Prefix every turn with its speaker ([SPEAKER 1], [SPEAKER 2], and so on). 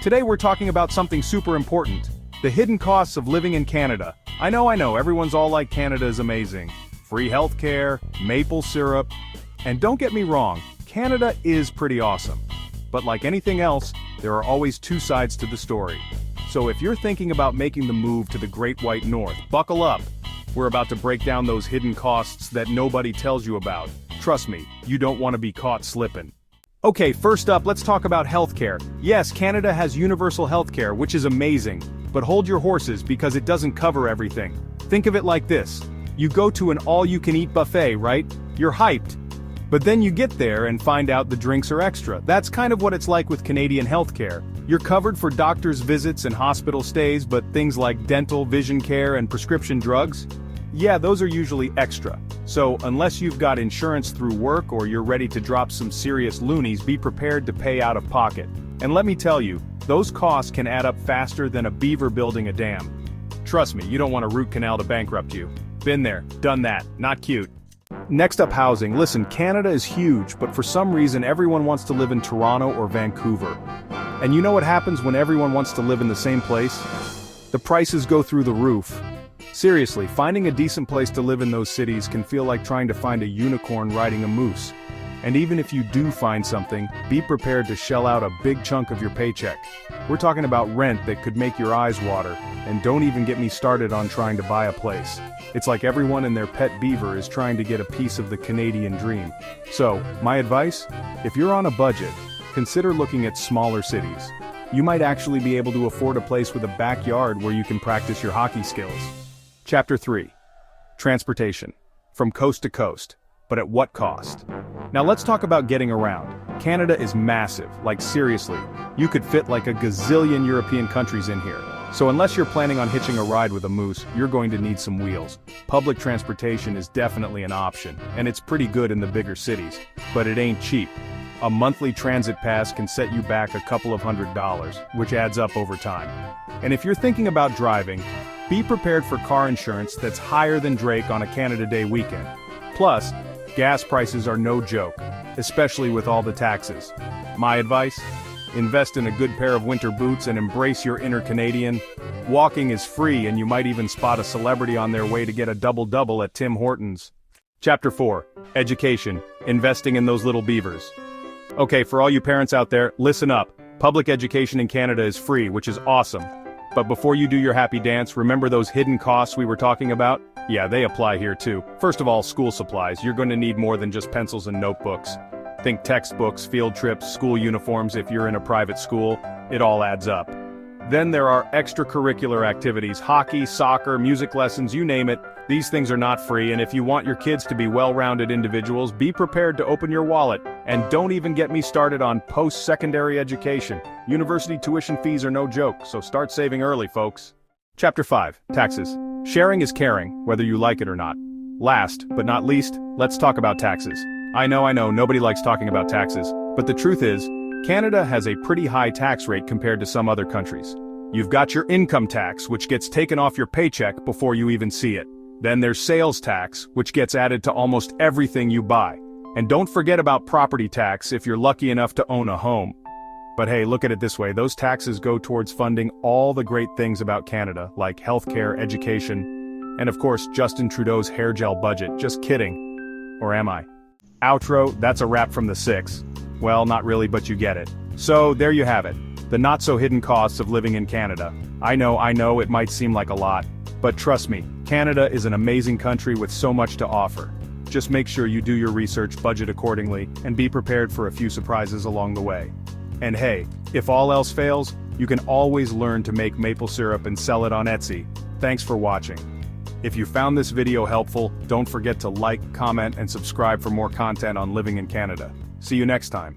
[SPEAKER 1] Today we're talking about something super important. The hidden costs of living in Canada. I know, everyone's all like Canada is amazing. Free healthcare, maple syrup. And don't get me wrong, Canada is pretty awesome. But like anything else, there are always two sides to the story. So if you're thinking about making the move to the Great White North, buckle up. We're about to break down those hidden costs that nobody tells you about. Trust me, you don't want to be caught slipping. Okay, first up, let's talk about healthcare. Yes, Canada has universal healthcare, which is amazing. But hold your horses because it doesn't cover everything. Think of it like this. You go to an all-you-can-eat buffet, right? You're hyped. But then you get there and find out the drinks are extra. That's kind of what it's like with Canadian healthcare. You're covered for doctor's visits and hospital stays, but things like dental, vision care, and prescription drugs? Yeah, those are usually extra. So, unless you've got insurance through work or you're ready to drop some serious loonies, be prepared to pay out of pocket. And let me tell you, those costs can add up faster than a beaver building a dam. Trust me, you don't want a root canal to bankrupt you. Been there, done that, not cute. Next up, housing. Listen, Canada is huge, but for some reason everyone wants to live in Toronto or Vancouver. And you know what happens when everyone wants to live in the same place? The prices go through the roof. Seriously, finding a decent place to live in those cities can feel like trying to find a unicorn riding a moose. And even if you do find something, be prepared to shell out a big chunk of your paycheck. We're talking about rent that could make your eyes water, and don't even get me started on trying to buy a place. It's like everyone and their pet beaver is trying to get a piece of the Canadian dream. So, my advice? If you're on a budget, consider looking at smaller cities. You might actually be able to afford a place with a backyard where you can practice your hockey skills. Chapter 3. Transportation. From coast to coast. But at what cost? Now let's talk about getting around. Canada is massive, like seriously. You could fit like a gazillion European countries in here. So unless you're planning on hitching a ride with a moose, you're going to need some wheels. Public transportation is definitely an option, and it's pretty good in the bigger cities. But it ain't cheap. A monthly transit pass can set you back a couple of $100s, which adds up over time. And if you're thinking about driving, be prepared for car insurance that's higher than Drake on a Canada Day weekend. Plus, gas prices are no joke, especially with all the taxes. My advice? Invest in a good pair of winter boots and embrace your inner Canadian. Walking is free and you might even spot a celebrity on their way to get a double-double at Tim Hortons. Chapter 4. Education. Investing in those little beavers. Okay, for all you parents out there, listen up. Public education in Canada is free, which is awesome. But before you do your happy dance, remember those hidden costs we were talking about? Yeah, they apply here too. First of all, school supplies. You're going to need more than just pencils and notebooks. Think textbooks, field trips, school uniforms if you're in a private school. It all adds up. Then there are extracurricular activities, hockey, soccer, music lessons, you name it. These things are not free, and if you want your kids to be well-rounded individuals, be prepared to open your wallet. And don't even get me started on post-secondary education. University tuition fees are no joke, so start saving early, folks. Chapter 5. Taxes. Sharing is caring, whether you like it or not. Last, but not least, let's talk about taxes. I know, nobody likes talking about taxes, but the truth is, Canada has a pretty high tax rate compared to some other countries. You've got your income tax, which gets taken off your paycheck before you even see it. Then there's sales tax, which gets added to almost everything you buy. And don't forget about property tax if you're lucky enough to own a home. But hey, look at it this way, those taxes go towards funding all the great things about Canada, like healthcare, education, and of course Justin Trudeau's hair gel budget. Just kidding. Or am I? Outro, that's a wrap from the 6. Well, not really, but you get it. So, there you have it. The not-so-hidden costs of living in Canada. I know, it might seem like a lot. But trust me, Canada is an amazing country with so much to offer. Just make sure you do your research, budget accordingly, and be prepared for a few surprises along the way. And hey, if all else fails, you can always learn to make maple syrup and sell it on Etsy. Thanks for watching. If you found this video helpful, don't forget to like, comment, and subscribe for more content on living in Canada. See you next time.